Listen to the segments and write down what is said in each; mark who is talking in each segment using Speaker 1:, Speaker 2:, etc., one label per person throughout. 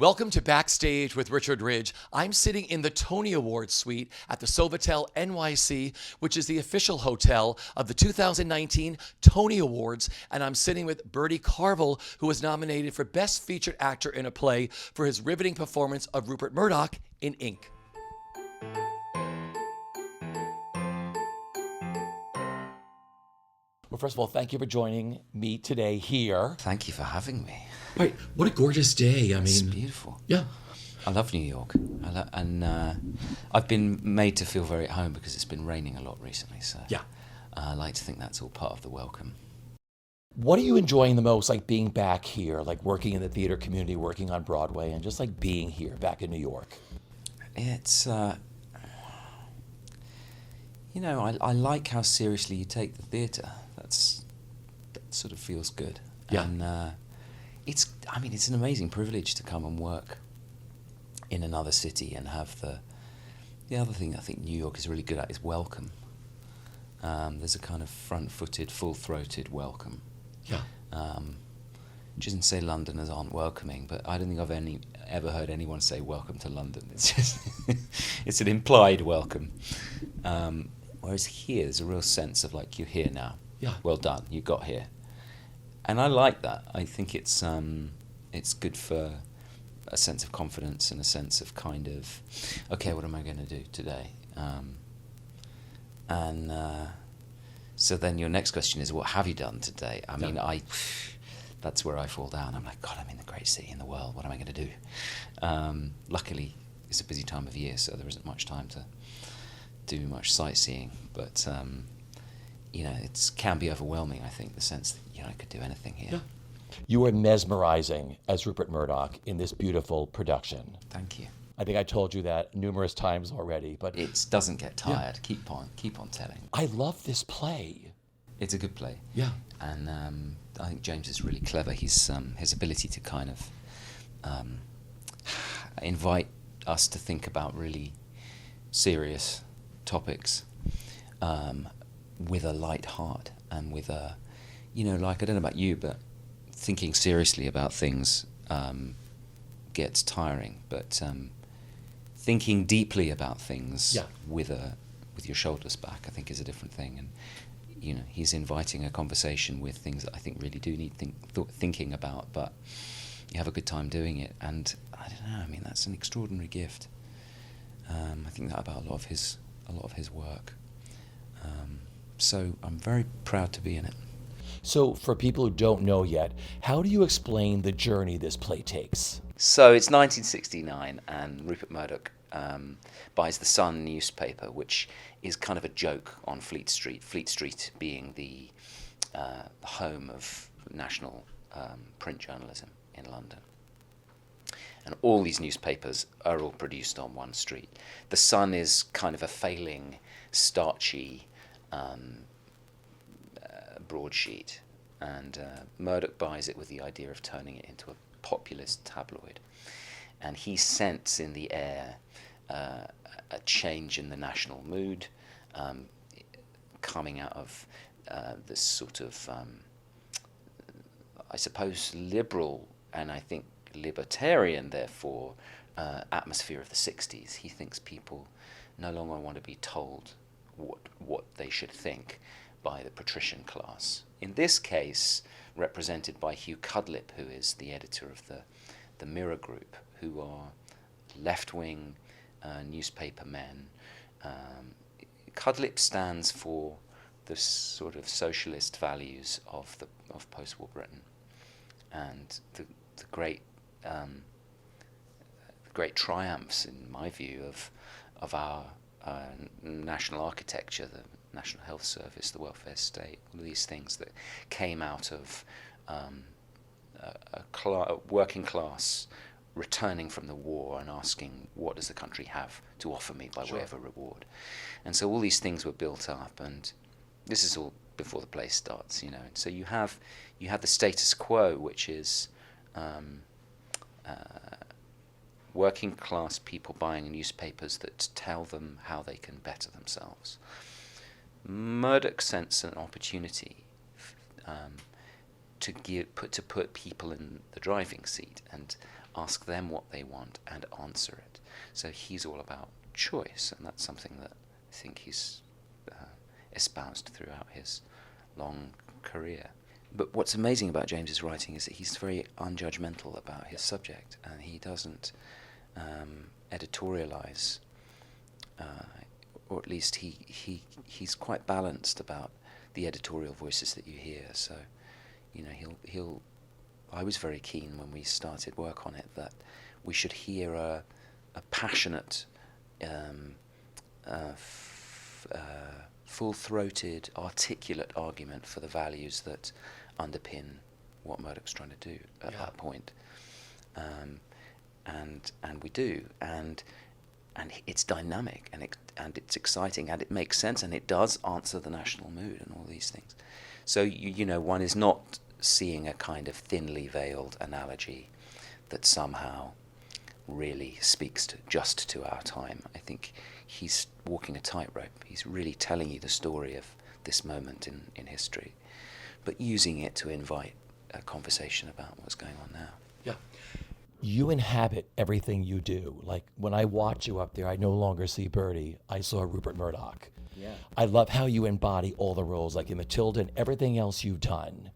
Speaker 1: Welcome to Backstage with Richard Ridge. I'm sitting in the Tony Awards suite at the Sofitel NYC, which is the official hotel of the 2019 Tony Awards, and I'm sitting with Bertie Carvel, who was nominated for Best Featured Actor in a Play for his riveting performance of Rupert Murdoch in Ink. Well, first of all, thank you for joining me today here.
Speaker 2: Thank you for having me.
Speaker 1: Right, what a gorgeous day.
Speaker 2: It's beautiful.
Speaker 1: Yeah.
Speaker 2: I love New York. I've been made to feel very at home because it's been raining a lot recently. So
Speaker 1: Yeah.
Speaker 2: I like to think that's all part of the welcome.
Speaker 1: What are you enjoying the most, like being back here, like working in the theater community, working on Broadway, and just like being here back in New York?
Speaker 2: It's, I like how seriously you take the theatre. That sort of feels good.
Speaker 1: Yeah.
Speaker 2: And it's an amazing privilege to come and work in another city and have the other thing I think New York is really good at is welcome. There's a kind of front-footed, full-throated welcome.
Speaker 1: Yeah.
Speaker 2: Which isn't to say Londoners aren't welcoming, but I don't think I've ever heard anyone say welcome to London. It's just it's an implied welcome. Whereas here, there's a real sense of like, you're here now.
Speaker 1: Yeah.
Speaker 2: Well done, you got here. And I like that. I think it's good for a sense of confidence and a sense of kind of, okay, what am I going to do today? So then your next question is, what have you done today? I mean, that's where I fall down. I'm like, God, I'm in the greatest city in the world. What am I going to do? Luckily, it's a busy time of year, so there isn't much time to do much sightseeing. But it can be overwhelming. I think the sense that I could do anything here.
Speaker 1: Yeah. You were mesmerizing as Rupert Murdoch in this beautiful production.
Speaker 2: Thank you.
Speaker 1: I think I told you that numerous times already, but
Speaker 2: It doesn't get tired. Yeah. Keep on telling.
Speaker 1: I love this play.
Speaker 2: It's a good play.
Speaker 1: Yeah.
Speaker 2: And I think James is really clever. His ability to kind of invite us to think about really serious topics with a light heart and with a, like, I don't know about you, but thinking seriously about things gets tiring. But thinking deeply about things with your shoulders back, I think, is a different thing. And he's inviting a conversation with things that I think really do need thinking about, but you have a good time doing it. And I don't know. I mean, that's an extraordinary gift. I think that about a lot of his work. So I'm very proud to be in it.
Speaker 1: So for people who don't know yet, how do you explain the journey this play takes?
Speaker 2: So it's 1969, and Rupert Murdoch buys the Sun newspaper, which is kind of a joke on Fleet Street. Fleet Street being the home of national print journalism in London. And all these newspapers are all produced on one street. The Sun is kind of a failing, starchy broadsheet, and Murdoch buys it with the idea of turning it into a populist tabloid. And he scents in the air a change in the national mood, coming out of this sort of, I suppose, liberal and I think libertarian, therefore, atmosphere of the 60s. He thinks people no longer want to be told what they should think by the patrician class. In this case, represented by Hugh Cudlip, who is the editor of the Mirror Group, who are left-wing newspaper men. Cudlip stands for the sort of socialist values of post-war Britain, and the great triumphs, in my view, of our national architecture, the National Health Service, the welfare state, all of these things that came out of a working class returning from the war and asking, what does the country have to offer me by way of a reward? And so all these things were built up, and this is all before the play starts, And so you have the status quo, which is working class people buying newspapers that tell them how they can better themselves. Murdoch sensed an opportunity to put people in the driving seat, and ask them what they want, and answer it. So he's all about choice, and that's something that I think he's espoused throughout his long career. But what's amazing about James's writing is that he's very unjudgmental about his subject, and he doesn't editorialize, or at least he's quite balanced about the editorial voices that you hear. So, you know, he'll. I was very keen when we started work on it that we should hear a passionate, full-throated, articulate argument for the values that underpin what Murdoch's trying to do at that point. And we do, and it's dynamic, and it's exciting, and it makes sense, and it does answer the national mood and all these things. So you know, one is not seeing a kind of thinly veiled analogy that somehow really speaks just to our time. I think he's walking a tightrope. He's really telling you the story of this moment in history, but using it to invite a conversation about what's going on now.
Speaker 1: Yeah.
Speaker 3: You inhabit everything you do. Like when I watch you up there, I no longer see Bertie. I saw Rupert Murdoch.
Speaker 2: Yeah.
Speaker 3: I love how you embody all the roles, like in Matilda and everything else you've done.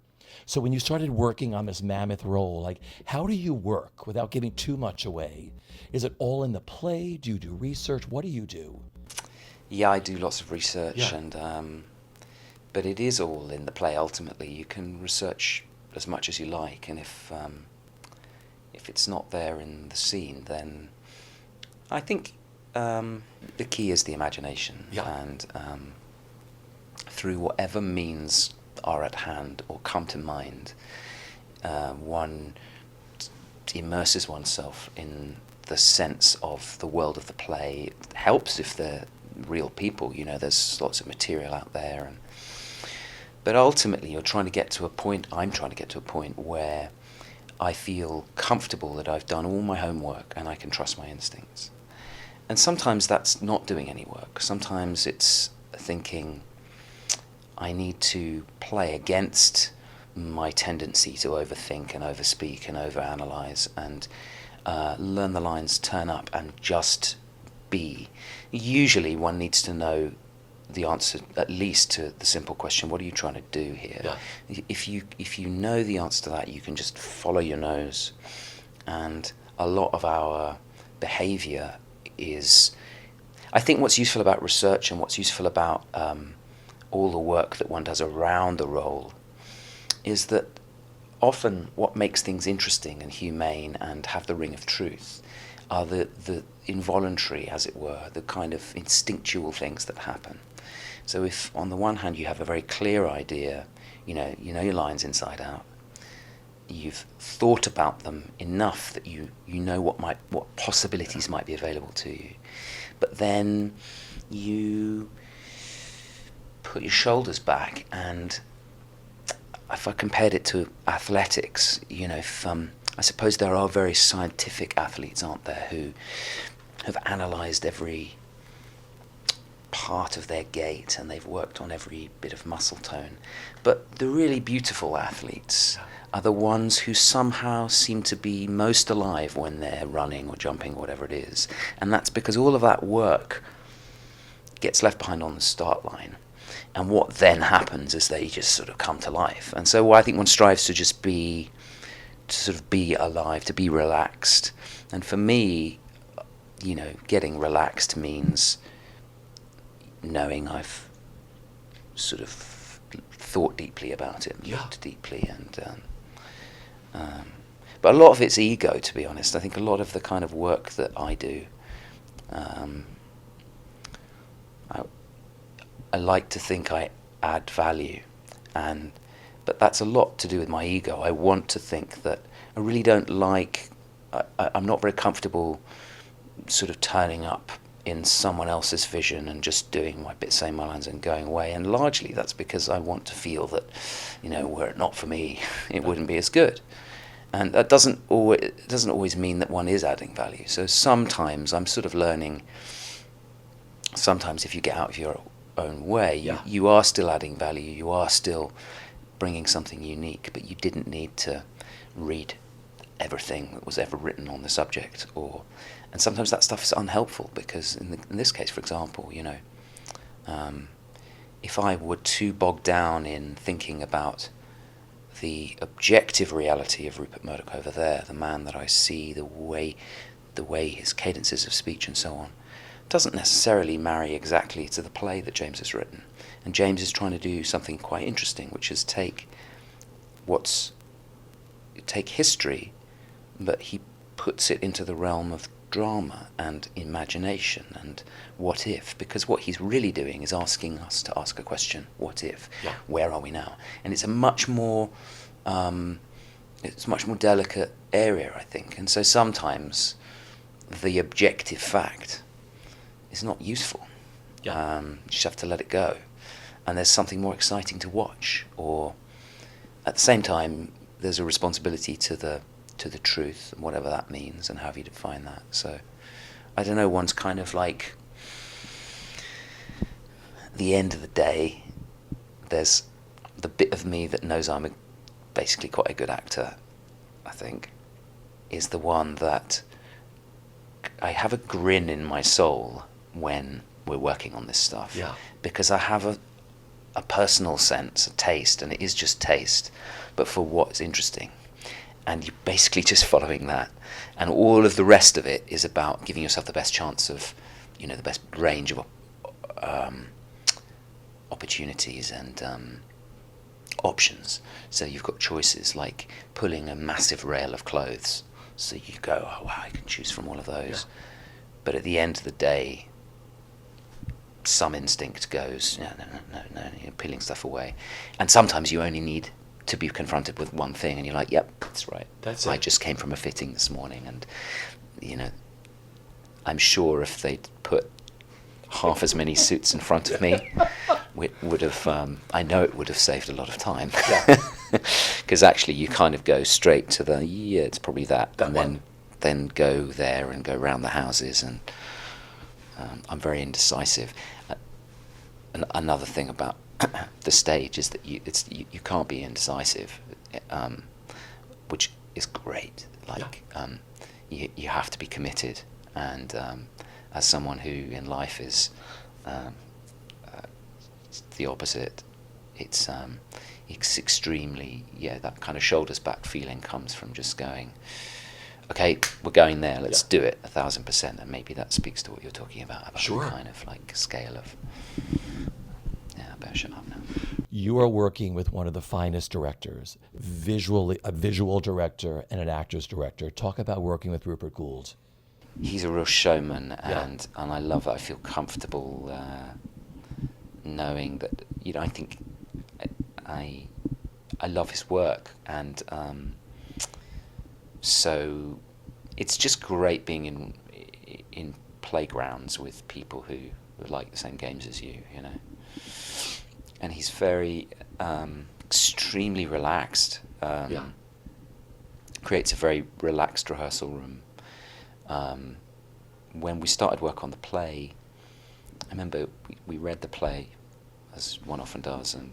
Speaker 3: So when you started working on this mammoth role, like how do you work without giving too much away? Is it all in the play? Do you do research? What do you do?
Speaker 2: Yeah, I do lots of research,
Speaker 3: Yeah.
Speaker 2: and but it is all in the play. Ultimately, you can research as much as you like, and if it's not there in the scene, then I think the key is the imagination,
Speaker 1: Yeah.
Speaker 2: and through whatever means are at hand or come to mind, one immerses oneself in the sense of the world of the play. It helps if they're real people, you know, there's lots of material out there, but ultimately you're trying to get to a point, I'm trying to get to a point where I feel comfortable that I've done all my homework and I can trust my instincts. And sometimes that's not doing any work. Sometimes it's thinking, I need to play against my tendency to overthink and overspeak and overanalyze, and learn the lines, turn up and just be. Usually one needs to know the answer, at least to the simple question, what are you trying to do here?
Speaker 1: Yeah.
Speaker 2: If you know the answer to that, you can just follow your nose. And a lot of our behavior is, I think what's useful about research and what's useful about all the work that one does around the role is that often what makes things interesting and humane and have the ring of truth are the involuntary, as it were, the kind of instinctual things that happen. So if on the one hand you have a very clear idea, you know your lines inside out, you've thought about them enough that you know what possibilities might be available to you, but then you put your shoulders back, and if I compared it to athletics, you know, if I suppose there are very scientific athletes, aren't there, who have analysed every part of their gait and they've worked on every bit of muscle tone. But the really beautiful athletes are the ones who somehow seem to be most alive when they're running or jumping or whatever it is. And that's because all of that work gets left behind on the start line. And what then happens is they just sort of come to life. And so I think one strives to just be, to sort of be alive, to be relaxed. And for me, you know, getting relaxed means knowing I've sort of thought deeply about it, looked deeply, and but a lot of it's ego, to be honest. I think a lot of the kind of work that I do, I like to think I add value, but that's a lot to do with my ego. I want to think that I really don't like, I'm not very comfortable sort of turning up in someone else's vision and just doing my bit, saying my lines and going away. And largely that's because I want to feel that, you know, were it not for me, it wouldn't be as good. And that doesn't always mean that one is adding value. So sometimes I'm sort of learning, sometimes if you get out of your own way, you are still adding value, you are still bringing something unique, but you didn't need to read everything that was ever written on the subject, and sometimes that stuff is unhelpful because in this case, for example, if I were too bogged down in thinking about the objective reality of Rupert Murdoch over there, the man that I see, the way his cadences of speech and so on, doesn't necessarily marry exactly to the play that James has written. And James is trying to do something quite interesting, which is take history, but he puts it into the realm of drama and imagination and what if, because what he's really doing is asking us to ask a question: what if?
Speaker 3: Yeah.
Speaker 2: Where are we now? And it's a much more delicate area, I think. And so sometimes the objective fact is not useful.
Speaker 3: Yeah.
Speaker 2: You just have to let it go, and there's something more exciting to watch. Or at the same time, there's a responsibility to the truth, and whatever that means, and how you define that. So I don't know. One's kind of like, at the end of the day, there's the bit of me that knows I'm basically quite a good actor, I think, is the one that I have a grin in my soul when we're working on this stuff.
Speaker 3: Yeah.
Speaker 2: Because I have a personal sense, a taste, and it is just taste, but for what's interesting. And you're basically just following that. And all of the rest of it is about giving yourself the best chance of, the best range of opportunities and options. So you've got choices like pulling a massive rail of clothes. So you go, oh wow, I can choose from all of those. Yeah. But at the end of the day, some instinct goes, no, you're peeling stuff away. And sometimes you only need to be confronted with one thing, and you're like, yep, that's right.
Speaker 3: That's
Speaker 2: I
Speaker 3: it.
Speaker 2: just came from a fitting this morning, and I'm sure if they'd put half as many suits in front of me, it would have. I know it would have saved a lot of time. Because actually, you kind of go straight to it's probably that and then go there and go round the houses, and I'm very indecisive. And another thing about the stage is that you can't be indecisive, which is great. You have to be committed, and as someone who in life is the opposite, it's extremely that kind of shoulders back feeling comes from just going, okay, we're going there, let's do it 1,000%, and maybe that speaks to what you're talking about
Speaker 3: Sure.
Speaker 2: the kind of like scale of. I better shut up now.
Speaker 3: You are working with one of the finest directors, a visual director and an actor's director. Talk about working with Rupert Gould.
Speaker 2: He's a real showman, and I love it. I feel comfortable knowing that I think I love his work, and so it's just great being in playgrounds with people who like the same games as you. And he's very extremely relaxed. Creates a very relaxed rehearsal room. When we started work on the play, I remember we read the play, as one often does, and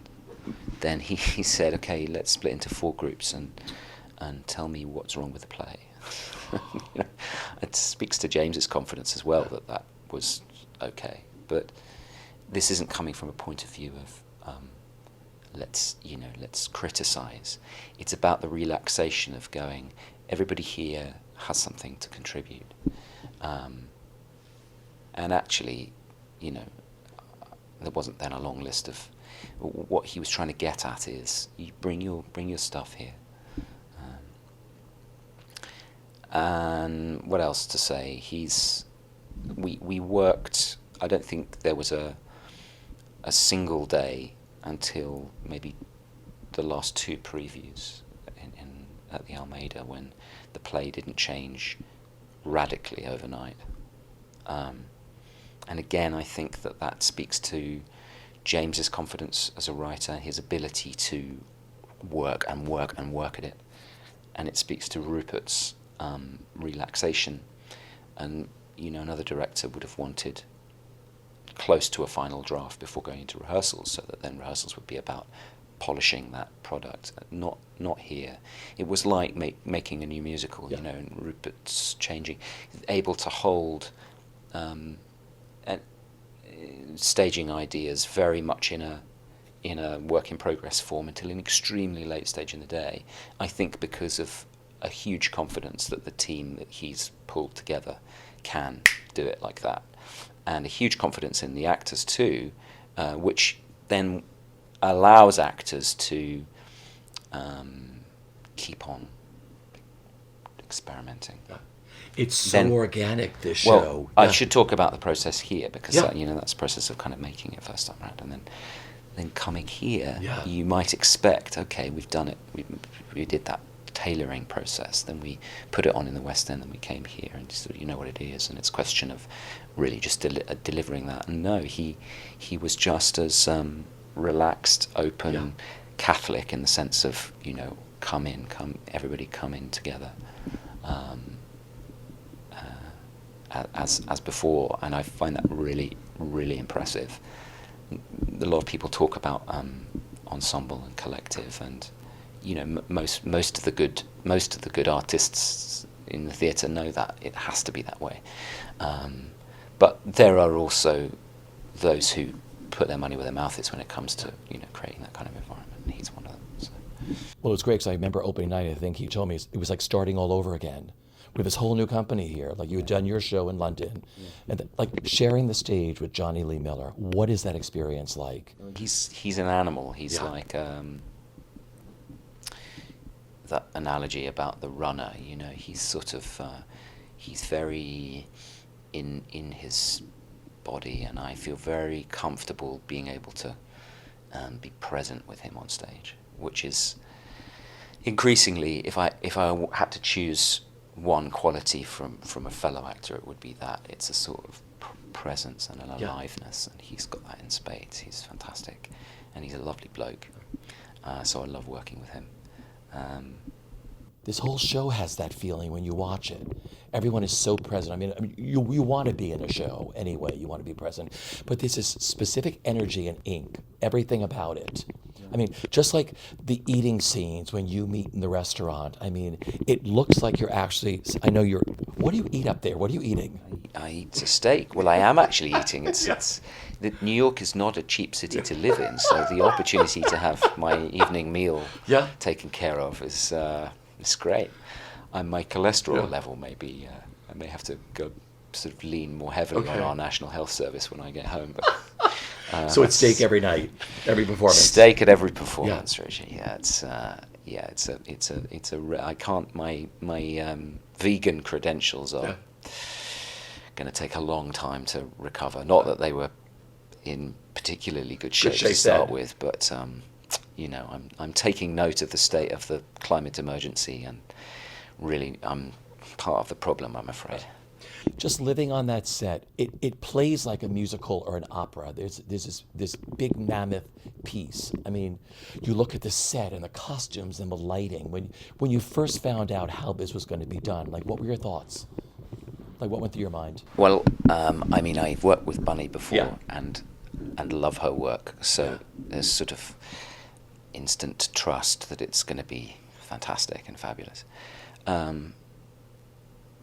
Speaker 2: then he said, okay, let's split into 4 groups and tell me what's wrong with the play. It speaks to James's confidence as well that was okay. But this isn't coming from a point of view of let's criticize. It's about the relaxation of going, everybody here has something to contribute, and actually, there wasn't then a long list of what he was trying to get at is you bring your stuff here. And what else to say? We worked. I don't think there was a single day until maybe the last 2 previews at the Almeida when the play didn't change radically overnight. And again, I think that speaks to James's confidence as a writer, his ability to work and work and work at it, and it speaks to Rupert's relaxation. And another director would have wanted close to a final draft before going into rehearsals, so that then rehearsals would be about polishing that product. Not here. It was like making a new musical,
Speaker 3: Yeah.
Speaker 2: you know, and Rupert's changing, able to hold staging ideas very much in a work in progress form until an extremely late stage in the day. I think because of a huge confidence that the team that he's pulled together can do it like that, and a huge confidence in the actors too, which then allows actors to keep on experimenting.
Speaker 3: It's so
Speaker 2: Then-
Speaker 3: organic, this
Speaker 2: Well,
Speaker 3: show.
Speaker 2: I
Speaker 3: Yeah.
Speaker 2: should talk about the process here, because
Speaker 3: Yeah.
Speaker 2: you know, that's the process of kind of making it first time around, and then coming here,
Speaker 3: Yeah.
Speaker 2: you might expect, okay, we've done it, we did that tailoring process, then we put it on in the West End, and we came here, and just, you know what it is, and it's a question of really just delivering that. And no, he was just as relaxed, open,
Speaker 3: Yeah.
Speaker 2: Catholic, in the sense of, you know, everybody come in together. As before, and I find that really, really impressive. A lot of people talk about ensemble and collective, and you know, most of the good artists in the theatre know that it has to be that way. But there are also those who put their money where their mouth is when it comes to, you know, creating that kind of environment, and he's one of them. So.
Speaker 3: Well, it was great because I remember opening night, I think he told me it was like starting all over again with this whole new company here. Like, you had done your show in London, and like sharing the stage with Johnny Lee Miller. What is that experience like?
Speaker 2: He's an animal. He's
Speaker 3: Yeah.
Speaker 2: like that analogy about the runner. You know, he's sort of he's very in his body, and I feel very comfortable being able to be present with him on stage, which is increasingly, if I had to choose one quality from a fellow actor, it would be that. It's a sort of presence and an aliveness, and he's got that in spades. He's fantastic, and he's a lovely bloke. So I love working with him.
Speaker 3: This whole show has that feeling when you watch it. Everyone is so present. I mean you want to be in a show anyway. You want to be present, but there's this specific energy and ink. Everything about it. I mean, just like the eating scenes when you meet in the restaurant. I mean, it looks like you're actually. I know you're. What do you eat up there? What are you eating?
Speaker 2: I eat a steak. Well, I am actually eating. New York is not a cheap city to live in, so the opportunity to have my evening meal taken care of is great. My cholesterol level maybe I may have to go sort of lean more heavily on our National Health Service when I get home. But
Speaker 3: So it's steak every night, every performance.
Speaker 2: steak at every performance,
Speaker 3: Yeah.
Speaker 2: Richie. I can't. My vegan credentials are going to take a long time to recover. Not that they were in particularly good shape to start with, but you know, I'm taking note of the state of the climate emergency, and really, I'm part of the problem, I'm afraid.
Speaker 3: Just living on that set, it plays like a musical or an opera. There's this big mammoth piece. I mean, you look at the set and the costumes and the lighting. When you first found out how this was going to be done, like, what were your thoughts? Like, what went through your mind?
Speaker 2: Well, I mean, I've worked with Bunny before, and love her work, so there's sort of instant trust that it's going to be fantastic and fabulous.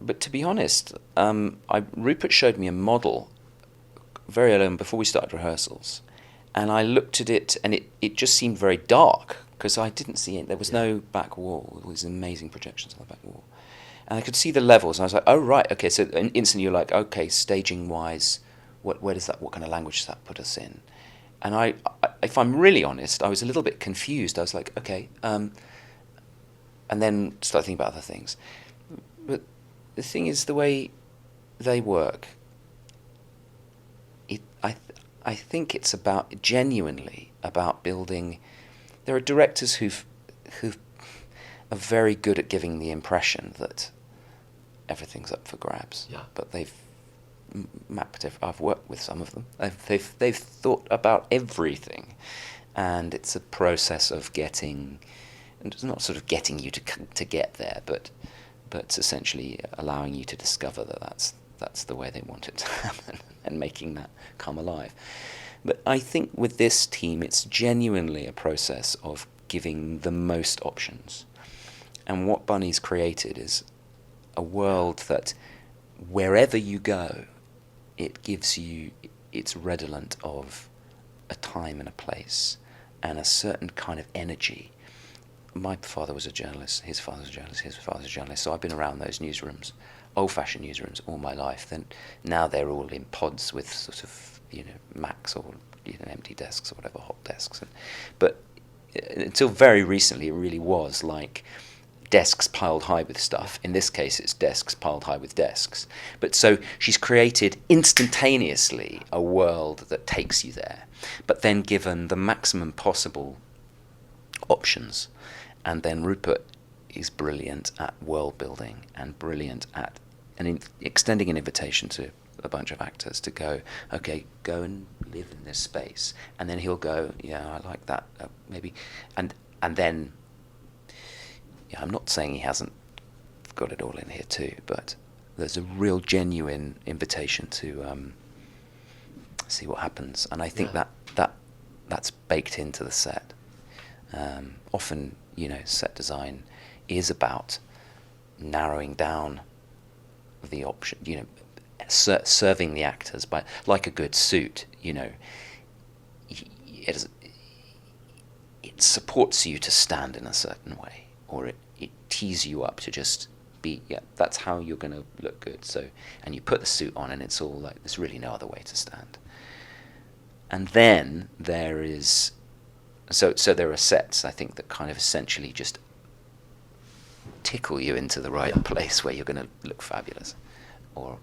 Speaker 2: But to be honest, Rupert showed me a model very early on before we started rehearsals, and I looked at it, and it just seemed very dark, because I didn't see it. There was no back wall. There was amazing projections on the back wall. And I could see the levels, and I was like, oh, right, okay. So instantly you're like, okay, staging-wise, what kind of language does that put us in? And I, if I'm really honest, I was a little bit confused. I was like, okay, and then started thinking about other things. But the thing is, the way they work, I think it's genuinely about building. There are directors who are very good at giving the impression that everything's up for grabs.
Speaker 3: Yeah.
Speaker 2: But they've mapped. I've worked with some of them. They've thought about everything, and it's a process of getting. And it's not sort of getting you to get there, but essentially allowing you to discover that that's the way they want it to happen, and making that come alive. But I think with this team, it's genuinely a process of giving the most options. And what Bunny's created is a world that wherever you go, it gives you, it's redolent of a time and a place and a certain kind of energy. My father was a journalist, his father was a journalist, his father was a journalist, so I've been around those newsrooms, old-fashioned newsrooms, all my life. Then now they're all in pods with sort of, Macs or empty desks or whatever, hot desks. But until very recently, it really was like desks piled high with stuff. In this case, it's desks piled high with desks. But so she's created instantaneously a world that takes you there, but then given the maximum possible options. And then Rupert is brilliant at world building and brilliant at extending an invitation to a bunch of actors to go, okay, go and live in this space. And then he'll go, yeah, I like that, maybe. And then, I'm not saying he hasn't got it all in here too, but there's a real genuine invitation to see what happens. And I think that's baked into the set. Often, set design is about narrowing down the option, serving the actors, but like a good suit, it supports you to stand in a certain way, or it tees you up to just be, that's how you're going to look good. So, and you put the suit on and it's all like, there's really no other way to stand. And then there is, so there are sets, I think, that kind of essentially just tickle you into the right place where you're going to look fabulous or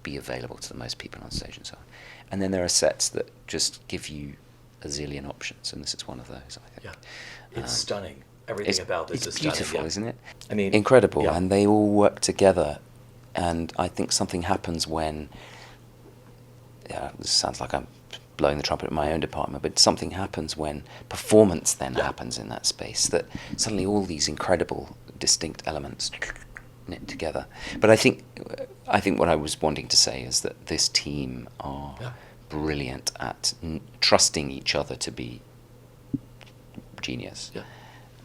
Speaker 2: be available to the most people on stage and so on. And then there are sets that just give you a zillion options, and this is one of those, I think.
Speaker 3: Yeah, it's stunning. Everything about this is stunning.
Speaker 2: It's beautiful, isn't it?
Speaker 3: I mean,
Speaker 2: incredible, and they all work together. And I think something happens when, this sounds like I'm blowing the trumpet in my own department, but something happens when performance then happens in that space, that suddenly all these incredible, distinct elements knit together. But I think what I was wanting to say is that this team are brilliant at trusting each other to be genius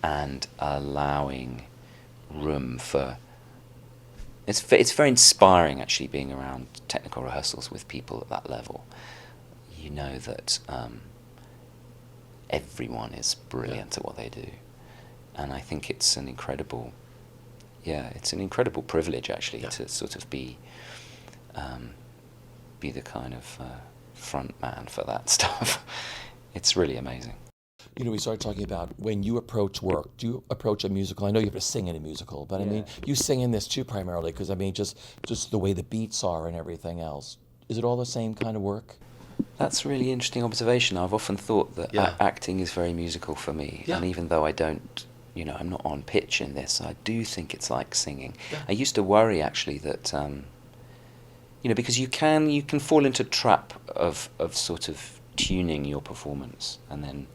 Speaker 2: and allowing room for. It's very inspiring actually being around technical rehearsals with people at that level. You know that everyone is brilliant at what they do, and I think it's an incredible, privilege actually to sort of be the kind of front man for that stuff. It's really amazing.
Speaker 3: We started talking about when you approach work. Do you approach a musical? I know you have to sing in a musical, but I mean, you sing in this too primarily because I mean, just the way the beats are and everything else. Is it all the same kind of work?
Speaker 2: That's a really interesting observation. I've often thought that acting is very musical for me, and even though I don't, I'm not on pitch in this, I do think it's like singing. I used to worry actually that, because you can fall into a trap of sort of tuning your performance and then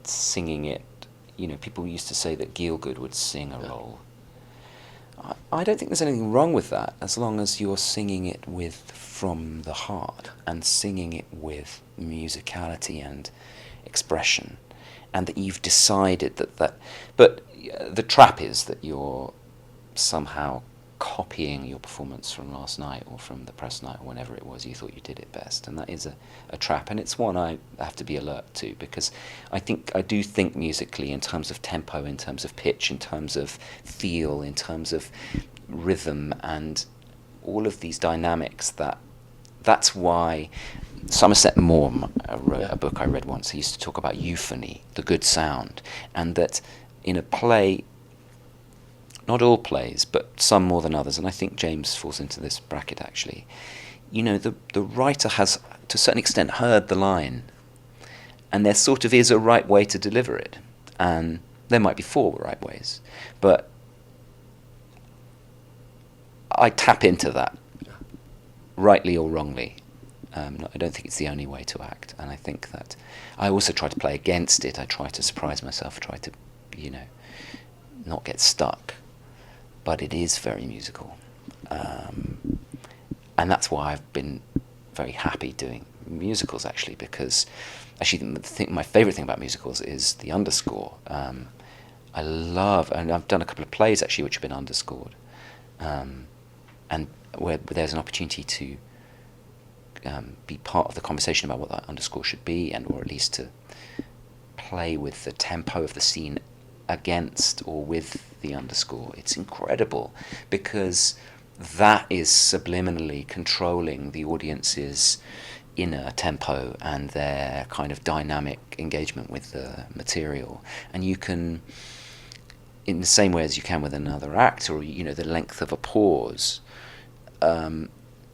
Speaker 2: singing it. People used to say that Gielgud would sing a role. I don't think there's anything wrong with that, as long as you're singing it from the heart and singing it with musicality and expression, and that you've decided that. But the trap is that you're somehow copying your performance from last night or from the press night or whenever it was you thought you did it best, and that is a trap, and it's one I have to be alert to, because I do think musically in terms of tempo, in terms of pitch, in terms of feel, in terms of rhythm, and all of these dynamics. That's why Somerset Maugham wrote a book I read once. He used to talk about euphony, the good sound, and that in a play, not all plays, but some more than others, and I think James falls into this bracket actually, the writer has, to a certain extent, heard the line, and there sort of is a right way to deliver it, and there might be 4 right ways, but I tap into that, rightly or wrongly. I don't think it's the only way to act, and I think that I also try to play against it. I try to surprise myself, try to, not get stuck. But it is very musical, and that's why I've been very happy doing musicals, actually, because actually my favorite thing about musicals is the underscore. I love, and I've done a couple of plays actually which have been underscored, and where there's an opportunity to be part of the conversation about what that underscore should be, and or at least to play with the tempo of the scene against or with the underscore. It's incredible, because that is subliminally controlling the audience's inner tempo and their kind of dynamic engagement with the material. And you can, in the same way as you can with another act, or the length of a pause, to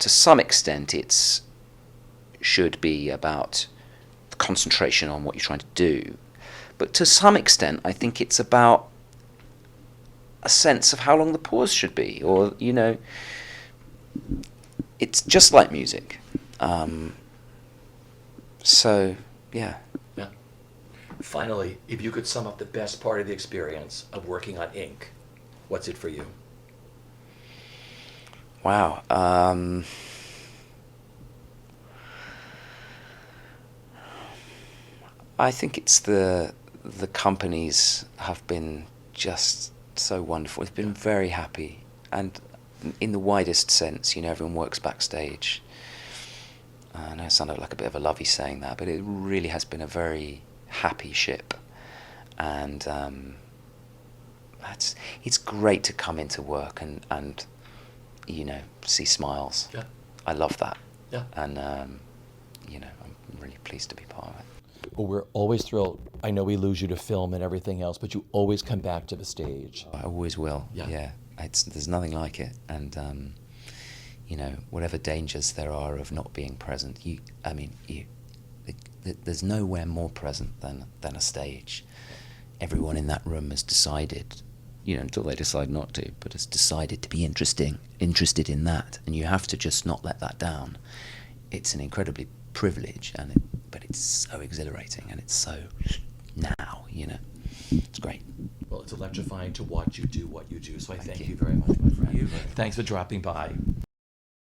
Speaker 2: some extent it's should be about concentration on what you're trying to do, but to some extent I think it's about a sense of how long the pause should be, or it's just like music. So yeah.
Speaker 3: Finally, if you could sum up the best part of the experience of working on ink, what's it for you?
Speaker 2: Wow. I think it's the companies have been just so wonderful. It's been very happy, and in the widest sense, everyone works backstage. I know it sounded like a bit of a lovey saying that, but it really has been a very happy ship, and it's great to come into work and see smiles.
Speaker 3: Yeah.
Speaker 2: I love that.
Speaker 3: Yeah.
Speaker 2: And I'm really pleased to be part of it.
Speaker 3: Well, we're always thrilled. I know we lose you to film and everything else, but you always come back to the stage.
Speaker 2: I always will.
Speaker 3: Yeah.
Speaker 2: There's nothing like it, and whatever dangers there are of not being present, there's nowhere more present than a stage. Everyone in that room has decided, until they decide not to, but has decided to be interested in that, and you have to just not let that down. It's an incredibly privilege, but it's so exhilarating, and it's so now, it's great.
Speaker 3: Well, it's electrifying to watch you do what you do, so I thank
Speaker 2: you.
Speaker 3: you very much, my friend.
Speaker 2: You.
Speaker 3: Thanks for dropping by.